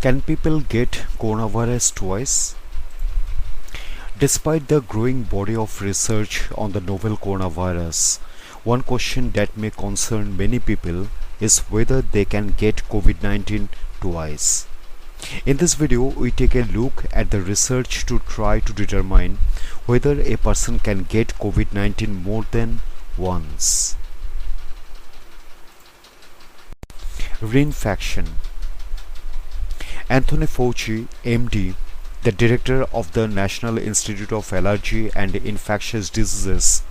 Can people get coronavirus twice? Despite the growing body of research on the novel coronavirus, one question that may concern many people is whether they can get COVID-19 twice. In this video, we take a look at the research to try to determine whether a person can get COVID-19 more than once. Reinfection. Anthony Fauci, MD, the director of the National Institute of Allergy and Infectious Diseases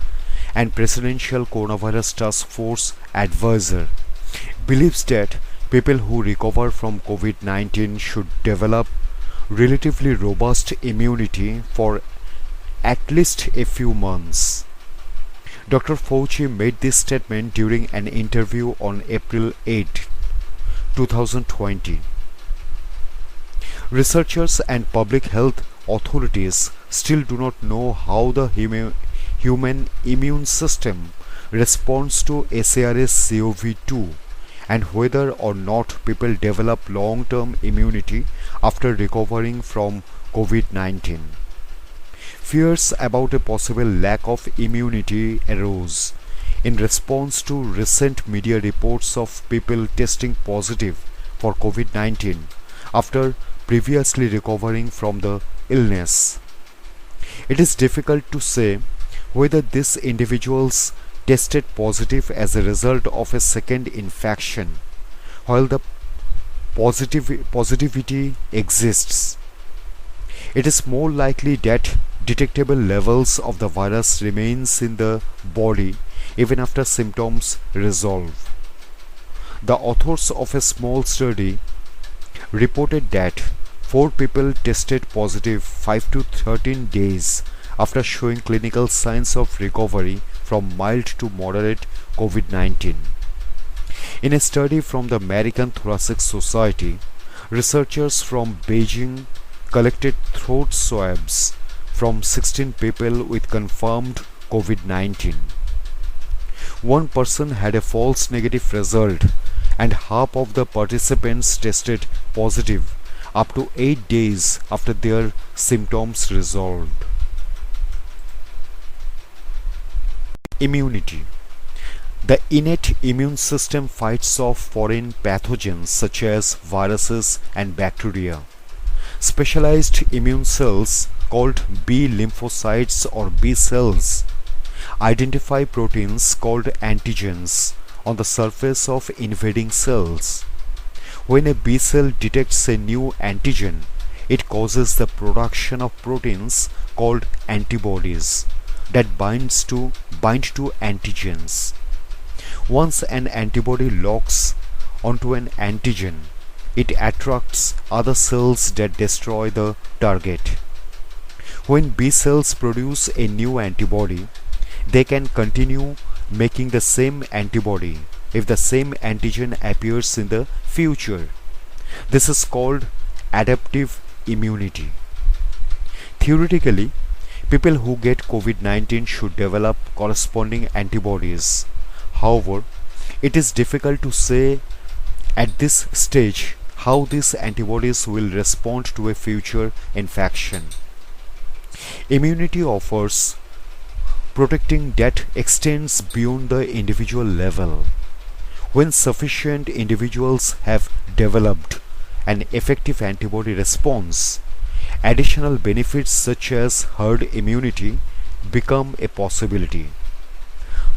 and Presidential Coronavirus Task Force advisor, believes that people who recover from COVID-19 should develop relatively robust immunity for at least a few months. Dr. Fauci made this statement during an interview on April 8, 2020. Researchers and public health authorities still do not know how the human immune system responds to SARS-CoV-2 and whether or not people develop long-term immunity after recovering from COVID-19. Fears about a possible lack of immunity arose in response to recent media reports of people testing positive for COVID-19 after previously recovering from the illness. It is difficult to say whether these individuals tested positive as a result of a second infection, while the positivity exists. It is more likely that detectable levels of the virus remains in the body even after symptoms resolve. The authors of a small study reported that 4 people tested positive 5 to 13 days after showing clinical signs of recovery from mild to moderate COVID-19. In a study from the American Thoracic Society, researchers from Beijing collected throat swabs from 16 people with confirmed COVID-19. One person had a false negative result, and half of the participants tested positive up to 8 days after their symptoms resolved. Immunity. The innate immune system fights off foreign pathogens such as viruses and bacteria. Specialized immune cells called B lymphocytes or B cells identify proteins called antigens on the surface of invading cells. When a B cell detects a new antigen, it causes the production of proteins called antibodies that bind to antigens. Once an antibody locks onto an antigen, it attracts other cells that destroy the target. When B cells produce a new antibody, they can continue making the same antibody if the same antigen appears in the future. This is called adaptive immunity. Theoretically, people who get COVID-19 should develop corresponding antibodies. However, it is difficult to say at this stage how these antibodies will respond to a future infection. Immunity offers protecting that extends beyond the individual level. When sufficient individuals have developed an effective antibody response, additional benefits such as herd immunity become a possibility.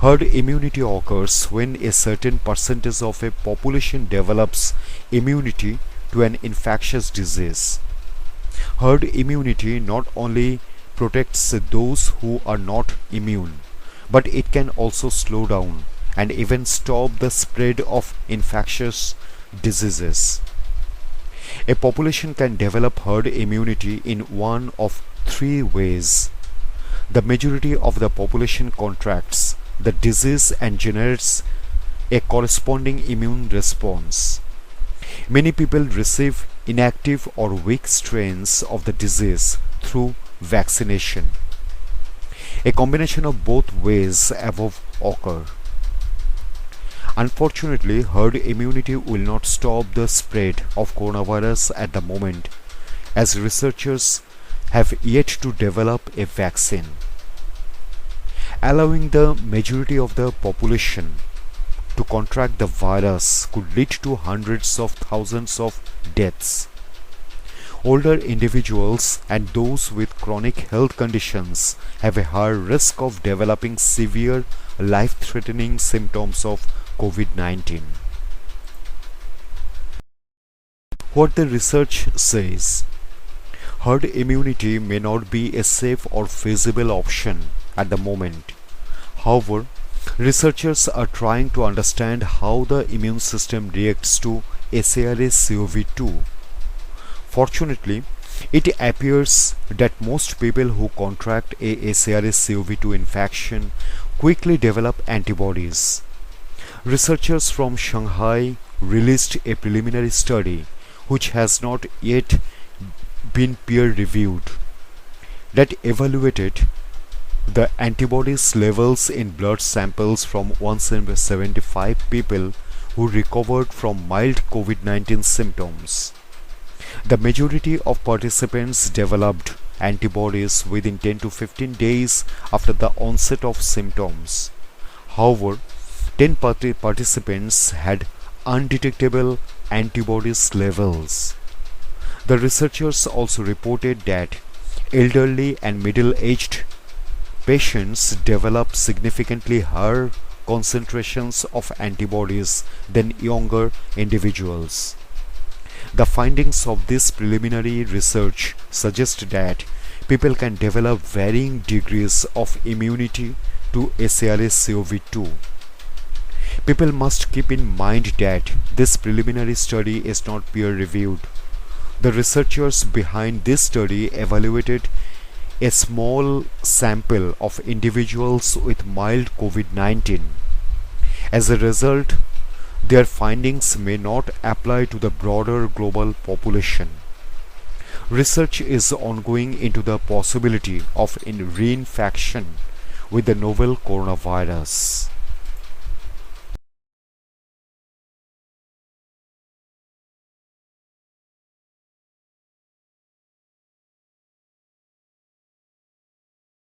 Herd immunity occurs when a certain percentage of a population develops immunity to an infectious disease. Herd immunity not only protects those who are not immune, but it can also slow down and even stop the spread of infectious diseases. A population can develop herd immunity in one of 3 ways. The majority of the population contracts the disease and generates a corresponding immune response. Many people receive inactive or weak strains of the disease through vaccination. A combination of both ways above occur. Unfortunately, herd immunity will not stop the spread of coronavirus at the moment, as researchers have yet to develop a vaccine. Allowing the majority of the population to contract the virus could lead to hundreds of thousands of deaths. Older individuals and those with chronic health conditions have a higher risk of developing severe life-threatening symptoms of COVID-19. What the research says: herd immunity may not be a safe or feasible option at the moment. However, researchers are trying to understand how the immune system reacts to SARS-CoV-2. Fortunately, it appears that most people who contract a SARS-CoV-2 infection quickly develop antibodies. Researchers from Shanghai released a preliminary study, which has not yet been peer-reviewed, that evaluated the antibodies levels in blood samples from 175 people who recovered from mild COVID-19 symptoms. The majority of participants developed antibodies within 10 to 15 days after the onset of symptoms. However, 10 participants had undetectable antibodies levels. The researchers also reported that elderly and middle-aged patients develop significantly higher concentrations of antibodies than younger individuals. The findings of this preliminary research suggest that people can develop varying degrees of immunity to SARS-CoV-2. People must keep in mind that this preliminary study is not peer-reviewed. The researchers behind this study evaluated a small sample of individuals with mild COVID-19. As a result, their findings may not apply to the broader global population. Research is ongoing into the possibility of reinfection with the novel coronavirus.